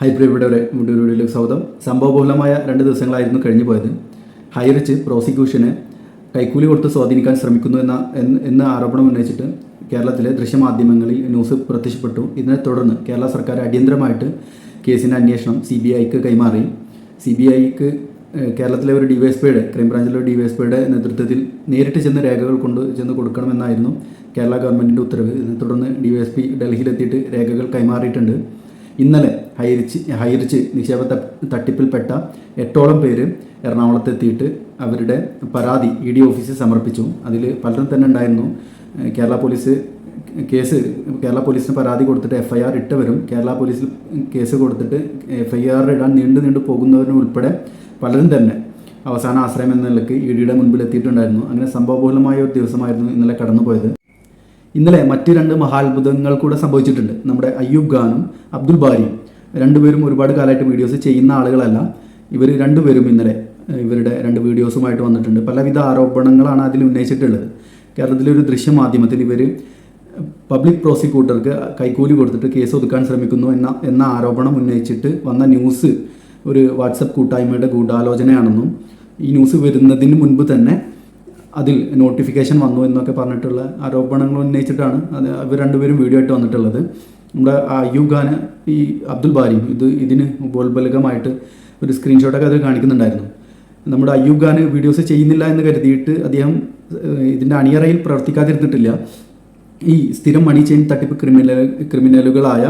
Hybrid വീഡിയോയിലേക്ക് സ്വാഗതം. സംഭവബഹുലമായ 2 ദിവസങ്ങളായിരുന്നു കഴിഞ്ഞു പോയത്. ഹൈറിച്ച് പ്രോസിക്യൂഷന് കൈക്കൂലി കൊടുത്ത് സ്വാധീനിക്കാൻ ശ്രമിക്കുന്നു എന്ന ആരോപണം ഉന്നയിച്ചിട്ട് കേരളത്തിലെ ദൃശ്യമാധ്യമങ്ങളിൽ ന്യൂസ് പ്രത്യക്ഷപ്പെട്ടു. ഇതിനെ തുടർന്ന് കേരള സർക്കാർ അടിയന്തരമായിട്ട് കേസിൻ്റെ അന്വേഷണം CBIക്ക് കൈമാറി. CBIക്ക് കേരളത്തിലെ ഒരു ഡിവൈഎസ്പിയുടെ, ക്രൈംബ്രാഞ്ചിലെ ഡിവൈഎസ്പിയുടെ നേതൃത്വത്തിൽ നേരിട്ട് ചെന്ന് രേഖകൾ ചെന്ന് കൊടുക്കണമെന്നായിരുന്നു കേരള ഗവൺമെൻറ്റിൻ്റെ ഉത്തരവ്. ഇതിനെ തുടർന്ന് DYSP ഡൽഹിയിലെത്തിയിട്ട് രേഖകൾ കൈമാറിയിട്ടുണ്ട്. ഇന്നലെ ഹൈറിച്ച് നിക്ഷേപ തട്ടിപ്പിൽപ്പെട്ട 8ഓളം പേര് എറണാകുളത്തെത്തിയിട്ട് അവരുടെ പരാതി ED ഓഫീസിൽ സമർപ്പിച്ചു. അതിൽ പലരും തന്നെ ഉണ്ടായിരുന്നു. കേരള പോലീസിന് പരാതി കൊടുത്തിട്ട് FIR ഇട്ടവരും കേരള പോലീസിൽ കേസ് കൊടുത്തിട്ട് FIR ഇടാൻ നീണ്ടു പോകുന്നവരും ഉൾപ്പെടെ പലരും തന്നെ അവസാന ആശ്രയം എന്ന നിലയ്ക്ക് EDയുടെ മുൻപിൽ എത്തിയിട്ടുണ്ടായിരുന്നു. അങ്ങനെ സംഭവബഹുലമായ ഒരു ദിവസമായിരുന്നു ഇന്നലെ കടന്നുപോയത്. ഇന്നലെ മറ്റ് 2 മഹാത്ഭുതങ്ങൾ കൂടെ സംഭവിച്ചിട്ടുണ്ട്. നമ്മുടെ അയ്യൂബ് ഖാനും അബ്ദുൽ ബാരിയും രണ്ടുപേരും ഒരുപാട് കാലമായിട്ട് വീഡിയോസ് ചെയ്യുന്ന ആളുകളല്ല. ഇവർ രണ്ടുപേരും ഇന്നലെ ഇവരുടെ 2 വീഡിയോസുമായിട്ട് വന്നിട്ടുണ്ട്. പലവിധ ആരോപണങ്ങളാണ് അതിൽ ഉന്നയിച്ചിട്ടുള്ളത്. കേരളത്തിലെ ഒരു ദൃശ്യമാധ്യമത്തിൽ ഇവർ പബ്ലിക് പ്രോസിക്യൂട്ടർക്ക് കൈക്കൂലി കൊടുത്തിട്ട് കേസ് ഒതുക്കാൻ ശ്രമിക്കുന്നു എന്ന ആരോപണം ഉന്നയിച്ചിട്ട് വന്ന ന്യൂസ് ഒരു വാട്സപ്പ് കൂട്ടായ്മയുടെ ഗൂഢാലോചനയാണെന്നും ഈ ന്യൂസ് വരുന്നതിന് മുൻപ് തന്നെ അതിൽ നോട്ടിഫിക്കേഷൻ വന്നു എന്നൊക്കെ പറഞ്ഞിട്ടുള്ള ആരോപണങ്ങൾ ഉന്നയിച്ചിട്ടാണ് ഇവർ രണ്ടുപേരും വീഡിയോ ആയിട്ട് വന്നിട്ടുള്ളത്. നമ്മുടെ അയ്യൂബ് ഖാൻ ഈ അബ്ദുൽ ബാരിയും ഇതിന് ഉപോത്ബലകമായിട്ട് ഒരു സ്ക്രീൻഷോട്ടൊക്കെ അതിൽ കാണിക്കുന്നുണ്ടായിരുന്നു. നമ്മുടെ അയ്യൂബ് ഖാൻ വീഡിയോസ് ചെയ്യുന്നില്ല എന്ന് കരുതിയിട്ട് അദ്ദേഹം ഇതിൻ്റെ അണിയറയിൽ പ്രവർത്തിക്കാതിരുന്നിട്ടില്ല. ഈ സ്ഥിരം മണി ചെയിൻ തട്ടിപ്പ് ക്രിമിനലുകളായ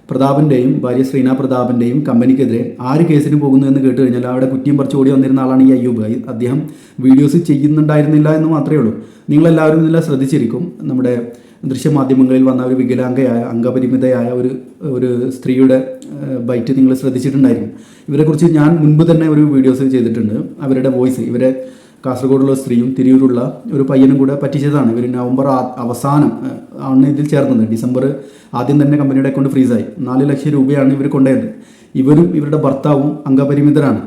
പ്രതാപൻ്റെയും ഭാര്യ ശ്രീന പ്രതാപൻ്റെയും കമ്പനിക്കെതിരെ ആര് കേസിന് പോകുന്നു എന്ന് കേട്ട് കഴിഞ്ഞാൽ അവിടെ കുറ്റിയും പറിച്ച് ഓടി വന്നിരുന്ന ആളാണ് ഈ അയ്യൂബ്. അദ്ദേഹം വീഡിയോസ് ചെയ്യുന്നുണ്ടായിരുന്നില്ല എന്ന് മാത്രമേ ഉള്ളൂ. നിങ്ങളെല്ലാവരും ഇതെല്ലാം ശ്രദ്ധിച്ചിരിക്കും. നമ്മുടെ ദൃശ്യമാധ്യമങ്ങളിൽ വന്ന ഒരു വികലാംഗയായ അംഗപരിമിതയായ ഒരു സ്ത്രീയുടെ ബൈറ്റ് നിങ്ങൾ ശ്രദ്ധിച്ചിട്ടുണ്ടായിരിക്കും. ഇവരെക്കുറിച്ച് ഞാൻ മുൻപ് തന്നെ ഒരു വീഡിയോസ് ചെയ്തിട്ടുണ്ട്. അവരുടെ വോയിസ് ഇവരെ കാസർഗോഡുള്ള സ്ത്രീയും തിരൂരുള്ള ഒരു പയ്യനും കൂടെ പറ്റിച്ചതാണ്. ഇവർ നവംബർ അവസാനം ആണ് ഇതിൽ ചേർന്നത്. ഡിസംബർ ആദ്യം തന്നെ കമ്പനിയുടെ അക്കൗണ്ട് ഫ്രീസായി. 4 ലക്ഷം രൂപയാണ് ഇവർ കൊണ്ടുപോയത്. ഇവരും ഇവരുടെ ഭർത്താവും അംഗപരിമിതരാണ്.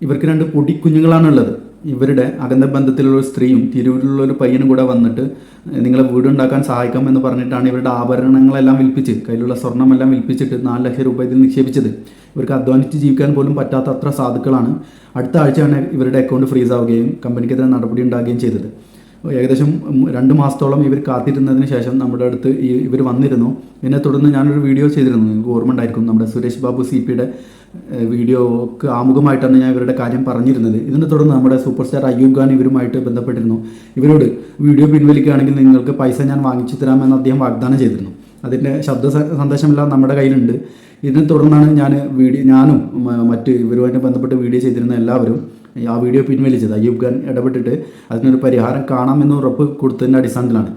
ഇവർക്ക് 2 പൊടി കുഞ്ഞുങ്ങളാണുള്ളത്. ഇവരുടെ അകന്ന ബന്ധത്തിലുള്ള ഒരു സ്ത്രീയും തിരൂരിലുള്ള ഒരു പയ്യനും കൂടെ വന്നിട്ട് നിങ്ങളെ വീടുണ്ടാക്കാൻ സഹായിക്കാം എന്ന് പറഞ്ഞിട്ടാണ് ഇവരുടെ ആഭരണങ്ങളെല്ലാം വിൽപ്പിച്ച് കയ്യിലുള്ള സ്വർണ്ണമെല്ലാം വിൽപ്പിച്ചിട്ട് 4 ലക്ഷം രൂപ ഇതിൽ നിക്ഷേപിച്ചത്. ഇവർക്ക് അധ്വാനിച്ച് ജീവിക്കാൻ പോലും പറ്റാത്ത അത്ര സാധുക്കളാണ്. അടുത്ത ആഴ്ചയാണ് ഇവരുടെ അക്കൗണ്ട് ഫ്രീസ് ആവുകയും കമ്പനിക്കെതിരെ നടപടി ഉണ്ടാകുകയും ചെയ്തത്. ഏകദേശം 2 മാസത്തോളം ഇവർ കാത്തിരുന്നതിന് ശേഷം നമ്മുടെ അടുത്ത് ഇവർ വന്നിരുന്നു. ഇതിനെ തുടർന്ന് ഞാനൊരു വീഡിയോ ചെയ്തിരുന്നു. നിങ്ങൾക്ക് ഓർമ്മ ഉണ്ടായിരിക്കും. നമ്മുടെ സുരേഷ് ബാബു CPയുടെ വീഡിയോക്ക് ആമുഖമായിട്ടാണ് ഞാൻ ഇവരുടെ കാര്യം പറഞ്ഞിരുന്നത്. ഇതിനെ തുടർന്ന് നമ്മുടെ സൂപ്പർ സ്റ്റാർ അയ്യൂബ് ഖാൻ ഇവരുമായിട്ട് ബന്ധപ്പെട്ടിരുന്നു. ഇവരോട് വീഡിയോ പിൻവലിക്കുകയാണെങ്കിൽ നിങ്ങൾക്ക് പൈസ ഞാൻ വാങ്ങിച്ചു തരാമെന്ന് അദ്ദേഹം വാഗ്ദാനം ചെയ്തിരുന്നു. അതിൻ്റെ ശബ്ദ സന്ദേശമെല്ലാം നമ്മുടെ കയ്യിലുണ്ട്. ഇതിനെ തുടർന്നാണ് ഞാനും മറ്റ് ഇവരുമായിട്ട് ബന്ധപ്പെട്ട് വീഡിയോ ചെയ്തിരുന്ന എല്ലാവരും ആ വീഡിയോ പിൻവലിച്ചത്. അയ്യൂബ് ഖാൻ ഇടപെട്ടിട്ട് അതിനൊരു പരിഹാരം കാണാമെന്ന് ഉറപ്പ് കൊടുത്തതിൻ്റെ അടിസ്ഥാനത്തിലാണ്.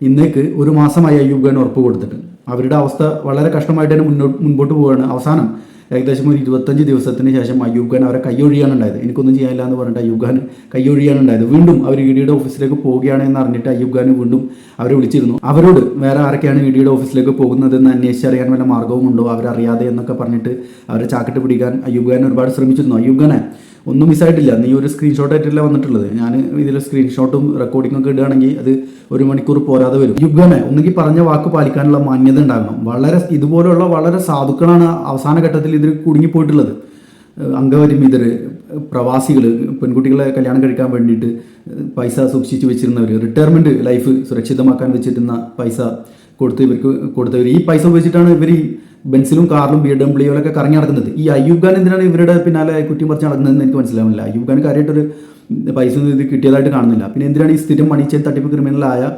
ഇന്നേക്ക് 1 മാസമായി അയ്യൂബ് ഖാൻ ഉറപ്പ് കൊടുത്തിട്ട്. അവരുടെ അവസ്ഥ വളരെ കഷ്ടമായിട്ട് തന്നെ മുൻപോട്ട് പോവുകയാണ്. അവസാനം ഏകദേശം ഒരു 25 ദിവസത്തിന് ശേഷം അയ്യൂബ് ഖാൻ അവരെ കൈയൊഴിയാനുണ്ടായത്. എനിക്കൊന്നും ചെയ്യാനില്ല എന്ന് പറഞ്ഞിട്ട് അയ്യൂബ് ഖാൻ കൈയൊഴിയാനുണ്ടായത്. വീണ്ടും അവർ EDയുടെ ഓഫീസിലേക്ക് പോവുകയാണ് എന്ന് അറിഞ്ഞിട്ട് അയ്യൂബ് ഖാൻ വീണ്ടും അവരെ വിളിച്ചിരുന്നു. അവരോട് വേറെ ആരൊക്കെയാണ് EDയുടെ ഓഫീസിലേക്ക് പോകുന്നതെന്ന് അന്വേഷിച്ചറിയാൻ വല്ല മാർഗവുമുണ്ടോ അവരറിയാതെ എന്നൊക്കെ പറഞ്ഞിട്ട് അവരെ ചാക്കിട്ട് പിടിക്കാൻ അയ്യൂബ് ഖാൻ ഒരുപാട് ശ്രമിച്ചിരുന്നു. അയ്യൂബ് ഖാനെ ഒന്നും മിസ്സായിട്ടില്ല. നീ ഒരു സ്ക്രീൻഷോട്ടായിട്ടല്ല വന്നിട്ടുള്ളത്. ഞാൻ ഇതിൽ സ്ക്രീൻഷോട്ടും റെക്കോർഡിംഗ് ഒക്കെ ഇടുകയാണെങ്കിൽ അത് 1 മണിക്കൂർ പോരാതെ വരും. അയ്യൂബ് ഖാനെ ഒന്നുകിൽ പറഞ്ഞ വാക്ക് പാലിക്കാനുള്ള മാന്യത ഉണ്ടാകണം. ഇതുപോലുള്ള വളരെ സാധുക്കളാണ് അവസാന ഘട്ടത്തിൽ ഇതിൽ കുടുങ്ങിപ്പോയിട്ടുള്ളത്. അംഗപരിമിതർ, പ്രവാസികൾ, പെൺകുട്ടികളെ കല്യാണം കഴിക്കാൻ വേണ്ടിയിട്ട് പൈസ സൂക്ഷിച്ച് വെച്ചിരുന്നവർ, റിട്ടയർമെൻറ്റ് ലൈഫ് സുരക്ഷിതമാക്കാൻ വെച്ചിരുന്ന പൈസ കൊടുത്തവർ ഈ പൈസ ഉപയോഗിച്ചിട്ടാണ് ഇവർ ഈ ബെൻസിലും കാറിലും BMW കറങ്ങി നടക്കുന്നത്. ഈ അയ്യൂബ് ഖാൻ എന്തിനാണ് ഇവരുടെ പിന്നാലെ കുറ്റിയും പറിച്ച് നടക്കുന്നതെന്ന് എനിക്ക് മനസ്സിലാവുന്നില്ല. അയ്യൂബ് ഖാൻ കാര്യമായിട്ടൊരു പൈസ ഇത് കിട്ടിയതായിട്ട് കാണുന്നില്ല. പിന്നെ എന്തിനാണ് ഈ സ്ഥിരം മണി ചെയിൻ തട്ടിപ്പ്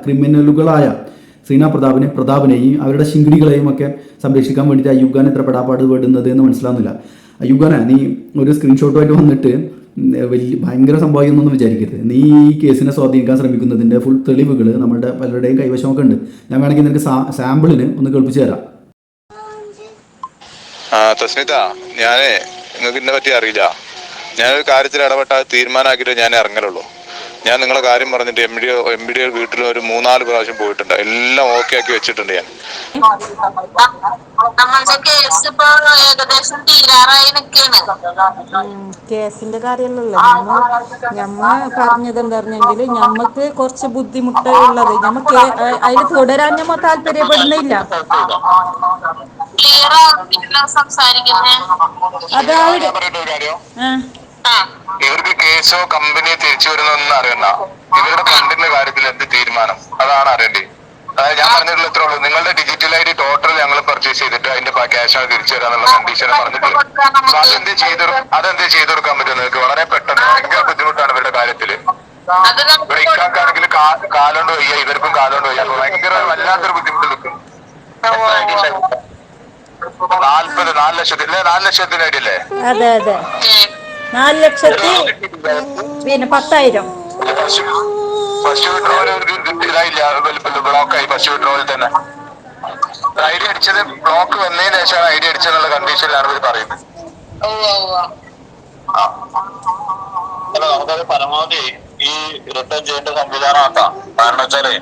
ക്രിമിനലുകളായ ശ്രീന പ്രതാപനെയും അവരുടെ ശിങ്കിടികളെയും ഒക്കെ സംരക്ഷിക്കാൻ വേണ്ടിയിട്ട് അയ്യൂബ് ഖാൻ എത്ര പെടാപ്പാട് വേണ്ടുന്നത് എന്ന് മനസ്സിലാവുന്നില്ല. അയ്യൂബ് ഖാനെ നീ ഒരു സ്ക്രീൻഷോട്ടുമായിട്ട് വന്നിട്ട് ഭയങ്കര സംഭവമൊന്നും വിചാരിക്കരുത്. നീ ഈ കേസിനെ സ്വാധീനിക്കാൻ ശ്രമിക്കുന്നതിൻ്റെ ഫുൾ തെളിവുകൾ നമ്മുടെ പലരുടെയും കൈവശമൊക്കെ ഉണ്ട്. ഞാൻ വേണമെങ്കിൽ നിനക്ക് സാമ്പിളിന് ഒന്ന് കേൾപ്പിച്ചു തരാം. തസ്മിത, നിങ്ങൾക്ക് ഇതിനെ പറ്റി അറിയില്ല. ഞാനൊരു കാര്യത്തിൽ ഇടപെട്ടാൽ തീരുമാനമാക്കിയിട്ട് ഞാൻ ഇറങ്ങലുള്ളൂ. ഞാൻ നിങ്ങളെ കാര്യം പറഞ്ഞിട്ട് MD വീട്ടിൽ ഒരു 3-4 പ്രാവശ്യം പോയിട്ടുണ്ട്. എല്ലാം ഓക്കെ ആക്കി വെച്ചിട്ടുണ്ട് ഞാൻ. കേസിന്റെ കാര്യമല്ലല്ലോ ഞമ്മ പറഞ്ഞത് എന്തായിരുന്നെങ്കിൽ ഞമ്മക്ക് കുറച്ച് ബുദ്ധിമുട്ടുള്ളത് ഞമ്മക്ക് അതിൽ തുടരാൻ ഞമ്മ താല്പര്യപ്പെടുന്നില്ല. ക്ലിയർ ആവുന്നില്ല സംസാരിക്കുന്നേ. അതവിടെ ഇവർക്ക് കേസോ കമ്പനിയോ തിരിച്ചു വരുന്നൊന്നും അറിയണ്ട. ഇവരുടെ ഫണ്ടിന്റെ കാര്യത്തിൽ എന്ത് തീരുമാനം അതാണ് അറിയേണ്ടത്. അതായത് ഞാൻ പറഞ്ഞിട്ടുള്ള ഇത്രേ ഉള്ളൂ. നിങ്ങളുടെ ഡിജിറ്റൽ ഐ ഡി ടോട്ടൽ ഞങ്ങൾ പർച്ചേസ് ചെയ്തിട്ട് അതിന്റെ ക്യാഷ് തിരിച്ചു തരാന്നുള്ള കണ്ടീഷൻ പറഞ്ഞിട്ടുള്ളത്. അതെന്ത് ചെയ്തു കൊടുക്കാൻ പറ്റും നിങ്ങൾക്ക്? വളരെ പെട്ടെന്ന്. ഭയങ്കര ബുദ്ധിമുട്ടാണ് ഇവരുടെ കാര്യത്തില്. ഇവിടെ ഇക്കാക്കാണെങ്കിൽ കാലോണ്ട് വയ്യ, ഇവർക്കും കാലോണ്ട് വയ്യ. അപ്പൊ ഭയങ്കര വല്ലാത്തൊരു ബുദ്ധിമുട്ട് നിൽക്കും. 4 ലക്ഷത്തിന് അടിയല്ലേ? അതെ അതെ, 4 ലക്ഷത്തി പിന്നെ 10,000. ഫസ്റ്റ് വിഡ്രോവൽ ഇതായില്ല, ബ്ലോക്കായി. ഫസ്റ്റ് വിഡ്രോവൽ തന്നെ ഐ ഡി അടിച്ചത് ബ്ലോക്ക് വന്നതിന് ശേഷമാണ് ഐ ഡി അടിച്ചെന്നുള്ള കണ്ടീഷനിലാണ് ഇവർ പറയുന്നത്. അല്ല, നമുക്കത് പരമാവധി ഈ റിട്ടേൺ ചെയ്യേണ്ട സംവിധാനം ആക്കാം. കാരണം വെച്ചാല്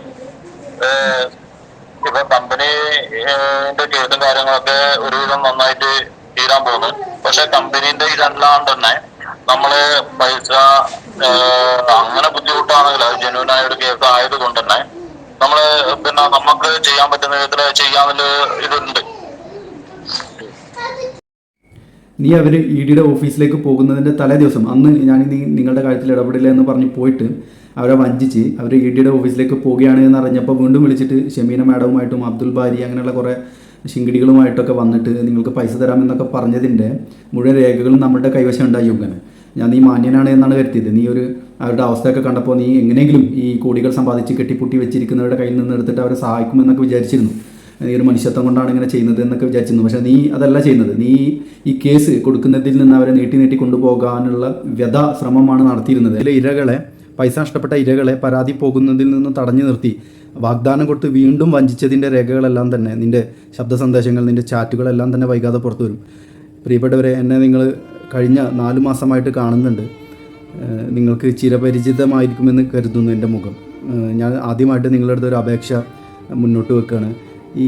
ഇപ്പൊ കമ്പനിന്റെ കേസും കാര്യങ്ങളൊക്കെ ഒരുവിധം നന്നായിട്ട് തീരാൻ പോകുന്നു. പക്ഷെ കമ്പനീന്റെ ഇതല്ലാണ്ട് തന്നെ നമ്മള് പൈസ അങ്ങനെ ബുദ്ധിമുട്ടാണെങ്കിൽ അത് ജെന്യൂനായ ഒരു കേസ് ആയതുകൊണ്ട് തന്നെ നമ്മള് പിന്നെ നമുക്ക് ചെയ്യാൻ പറ്റുന്ന വിധത്തിൽ ചെയ്യാനുള്ള ഇതുണ്ട്. നീ അവർ ഇ ഡിയുടെ ഓഫീസിലേക്ക് പോകുന്നതിൻ്റെ തലേ ദിവസം അന്ന് ഞാൻ നിങ്ങളുടെ കാര്യത്തിൽ ഇടപെടില്ല എന്ന് പറഞ്ഞ് പോയിട്ട് അവരെ വഞ്ചിച്ച് അവർ ഇ ഡിയുടെ ഓഫീസിലേക്ക് പോവുകയാണ് എന്ന് അറിഞ്ഞപ്പോൾ വീണ്ടും വിളിച്ചിട്ട് ഷമീന മാഡവുമായിട്ടും അബ്ദുൽ ബാരി അങ്ങനെയുള്ള കുറേ ശിങ്കിടികളുമായിട്ടൊക്കെ വന്നിട്ട് നിങ്ങൾക്ക് പൈസ തരാമെന്നൊക്കെ പറഞ്ഞതിൻ്റെ മുഴുവൻ രേഖകളും നമ്മുടെ കൈവശം ഉണ്ടായി യുഗന്. ഞാൻ നീ മാന്യനാണ് എന്നാണ് കരുതിയത്. നീ അവരുടെ അവസ്ഥയൊക്കെ കണ്ടപ്പോൾ നീ എങ്ങനെയെങ്കിലും ഈ കോടികൾ സമ്പാദിച്ച് കെട്ടിപ്പൊട്ടി വെച്ചിരിക്കുന്നവരുടെ കയ്യിൽ നിന്ന് എടുത്തിട്ട് അവരെ സഹായിക്കുമെന്നൊക്കെ വിചാരിച്ചിരുന്നു. നീ ഒരു മനുഷ്യത്വം കൊണ്ടാണ് ഇങ്ങനെ ചെയ്യുന്നത് എന്നൊക്കെ വിചാരിച്ചിരുന്നു. പക്ഷേ നീ അതല്ല ചെയ്യുന്നത്. നീ ഈ കേസ് കൊടുക്കുന്നതിൽ നിന്ന് അവരെ നീട്ടി കൊണ്ടുപോകാനുള്ള ശ്രമമാണ് നടത്തിയിരുന്നത്. അതിലെ ഇരകളെ, പൈസ നഷ്ടപ്പെട്ട ഇരകളെ പരാതി പോകുന്നതിൽ നിന്ന് തടഞ്ഞു നിർത്തി വാഗ്ദാനം കൊടുത്ത് വീണ്ടും വഞ്ചിച്ചതിൻ്റെ രേഖകളെല്ലാം തന്നെ, നിൻ്റെ ശബ്ദ സന്ദേശങ്ങൾ, നിൻ്റെ ചാറ്റുകളെല്ലാം തന്നെ വൈകാതെ പുറത്തു വരും. പ്രിയപ്പെട്ടവരെ, എന്നെ നിങ്ങൾ കഴിഞ്ഞ 4 മാസമായിട്ട് കാണുന്നുണ്ട്. നിങ്ങൾക്ക് ചിരപരിചിതമായിരിക്കുമെന്ന് കരുതുന്നു എൻ്റെ മുഖം. ഞാൻ ആദ്യമായിട്ട് നിങ്ങളുടെ അടുത്ത് ഒരു അപേക്ഷ മുന്നോട്ട് വെക്കുകയാണ്. ഈ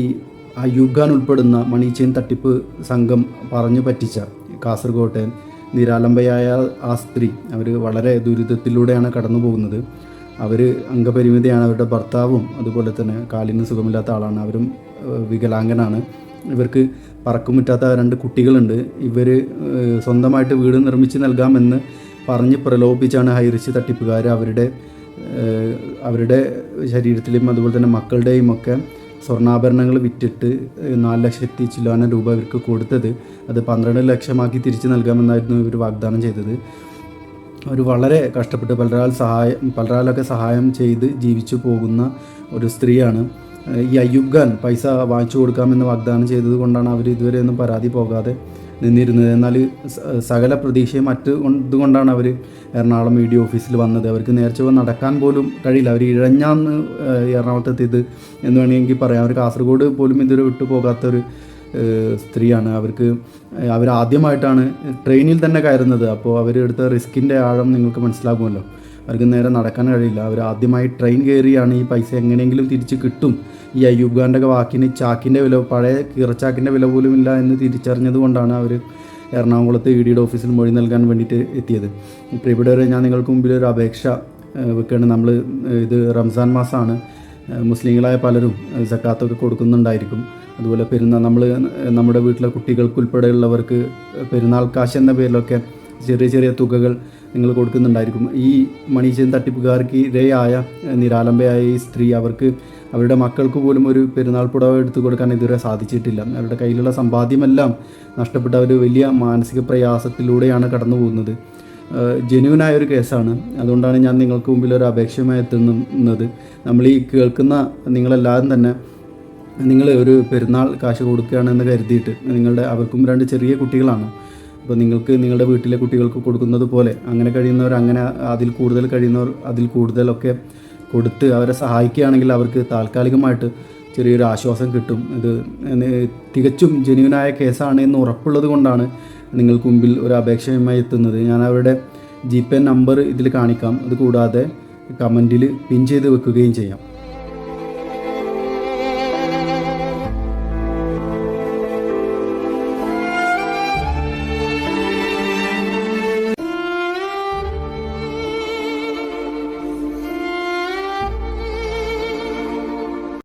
അയ്യൂബ് ഖാൻ ഉൾപ്പെടുന്ന മണി ചെയിൻ തട്ടിപ്പ് സംഘം പറഞ്ഞു പറ്റിച്ച കാസർഗോട്ടെ നിരാലംബയായ ആ സ്ത്രീ, അവർ വളരെ ദുരിതത്തിലൂടെയാണ് കടന്നു പോകുന്നത്. അവർ അംഗപരിമിതിയാണ്. അവരുടെ ഭർത്താവും അതുപോലെ തന്നെ കാലിന് സുഖമില്ലാത്ത ആളാണ്. അവരും വികലാംഗനാണ്. ഇവർക്ക് പറക്കുമുറ്റാത്ത 2 കുട്ടികളുണ്ട്. ഇവർ സ്വന്തമായിട്ട് വീട് നിർമ്മിച്ച് നൽകാമെന്ന് പറഞ്ഞ് പ്രലോഭിപ്പിച്ചാണ് ഹൈറിച്ച് തട്ടിപ്പുകാർ അവരുടെ ശരീരത്തിലും അതുപോലെ തന്നെ മക്കളുടെയും ഒക്കെ സ്വർണ്ണാഭരണങ്ങൾ വിറ്റിട്ട് 4 ലക്ഷത്തി ചില്ലാനം രൂപ ഇവർക്ക് കൊടുത്തത്. അത് 12 ലക്ഷമാക്കി തിരിച്ചു നൽകാമെന്നായിരുന്നു ഇവർ വാഗ്ദാനം ചെയ്തത്. അവർ വളരെ കഷ്ടപ്പെട്ട് പലരാലൊക്കെ സഹായം ചെയ്ത് ജീവിച്ചു പോകുന്ന ഒരു സ്ത്രീയാണ്. ഈ അയ്യൂബ് ഖാൻ പൈസ വാങ്ങിച്ചു കൊടുക്കാമെന്ന് വാഗ്ദാനം ചെയ്തത് കൊണ്ടാണ് അവർ ഇതുവരെ ഒന്നും പരാതി പോകാതെ നിന്നിരുന്നത്. എന്നാൽ സകല പ്രതീക്ഷയും ഇതുകൊണ്ടാണ് അവർ എറണാകുളം ഇ ഡി ഓഫീസിൽ വന്നത്. അവർക്ക് നേർച്ച നടക്കാൻ പോലും കഴിയില്ല. അവർ ഇഴഞ്ഞാന്ന് എറണാകുളത്തെത്തിയത് എന്ന് വേണമെങ്കിൽ പറയാം. അവർ കാസർഗോഡ് പോലും ഇതുവരെ വിട്ടു പോകാത്തൊരു സ്ത്രീയാണ്. അവരാദ്യമായിട്ടാണ് ട്രെയിനിൽ തന്നെ കയറുന്നത്. അപ്പോൾ അവരെടുത്ത റിസ്കിൻ്റെ ആഴം നിങ്ങൾക്ക് മനസ്സിലാകുമല്ലോ. അവർക്ക് നേരെ നടക്കാൻ കഴിയില്ല. അവർ ആദ്യമായി ട്രെയിൻ കയറിയാണ് ഈ പൈസ എങ്ങനെയെങ്കിലും തിരിച്ച് കിട്ടും, ഈ അയ്യൂബ് ഖാൻ്റെ വാക്കിന് ചാക്കിൻ്റെ വില, പഴയ കീറച്ചാക്കിൻ്റെ വില പോലും ഇല്ല എന്ന് തിരിച്ചറിഞ്ഞത് കൊണ്ടാണ് അവർ എറണാകുളത്ത് ഇ ഡിയുടെ ഓഫീസിൽ മൊഴി നൽകാൻ വേണ്ടിയിട്ട് എത്തിയത്. പ്രിയപ്പെട്ടവരെ, ഞാൻ നിങ്ങൾക്ക് മുമ്പിൽ ഒരു അപേക്ഷ വെക്കുകയാണ്. ഇത് റംസാൻ മാസമാണ്. മുസ്ലിങ്ങളായ പലരും സക്കാത്തൊക്കെ കൊടുക്കുന്നുണ്ടായിരിക്കും. അതുപോലെ നമ്മുടെ വീട്ടിലെ കുട്ടികൾക്കുൾപ്പെടെയുള്ളവർക്ക് പെരുന്നാൾ കാശ് എന്ന പേരിലൊക്കെ ചെറിയ തുകകൾ നിങ്ങൾ കൊടുക്കുന്നുണ്ടായിരിക്കും. ഈ മണി ചെയിൻ തട്ടിപ്പുകാർക്ക് ഇരയായ നിരാലംബയായ ഈ സ്ത്രീ, അവരുടെ മക്കൾക്ക് പോലും ഒരു പെരുന്നാൾ പുടവ എടുത്തു കൊടുക്കാൻ ഇതുവരെ സാധിച്ചിട്ടില്ല. അവരുടെ കയ്യിലുള്ള സമ്പാദ്യമെല്ലാം നഷ്ടപ്പെട്ട ഒരു വലിയ മാനസിക പ്രയാസത്തിലൂടെയാണ് കടന്നു പോകുന്നത്. ജെന്യൂനായൊരു കേസാണ്. അതുകൊണ്ടാണ് ഞാൻ നിങ്ങൾക്ക് മുമ്പിൽ ഒരു അപേക്ഷയുമായി എത്തുന്നത്. നമ്മൾ ഈ കേൾക്കുന്ന നിങ്ങളെല്ലാവരും തന്നെ നിങ്ങൾ ഒരു പെരുന്നാൾ കാശ് കൊടുക്കുകയാണെന്ന് കരുതിയിട്ട് അവർക്കും 2 ചെറിയ കുട്ടികളാണ്. അപ്പോൾ നിങ്ങൾക്ക് നിങ്ങളുടെ വീട്ടിലെ കുട്ടികൾക്ക് കൊടുക്കുന്നത് പോലെ അങ്ങനെ കഴിയുന്നവർ, അങ്ങനെ അതിൽ കൂടുതൽ കഴിയുന്നവർ അതിൽ കൂടുതലൊക്കെ കൊടുത്ത് അവരെ സഹായിക്കുകയാണെങ്കിൽ അവർക്ക് താൽക്കാലികമായിട്ട് ചെറിയൊരു ആശ്വാസം കിട്ടും. ഇത് തികച്ചും ജെന്യൂനായ കേസാണ് എന്ന് ഉറപ്പുള്ളത് കൊണ്ടാണ് നിങ്ങൾക്ക് മുമ്പിൽ ഒരു അപേക്ഷയുമായി എത്തുന്നത്. ഞാൻ അവരുടെ GPay നമ്പർ ഇതിൽ കാണിക്കാം. അതുകൂടാതെ കമൻറ്റിൽ പിൻ ചെയ്ത് വെക്കുകയും ചെയ്യാം.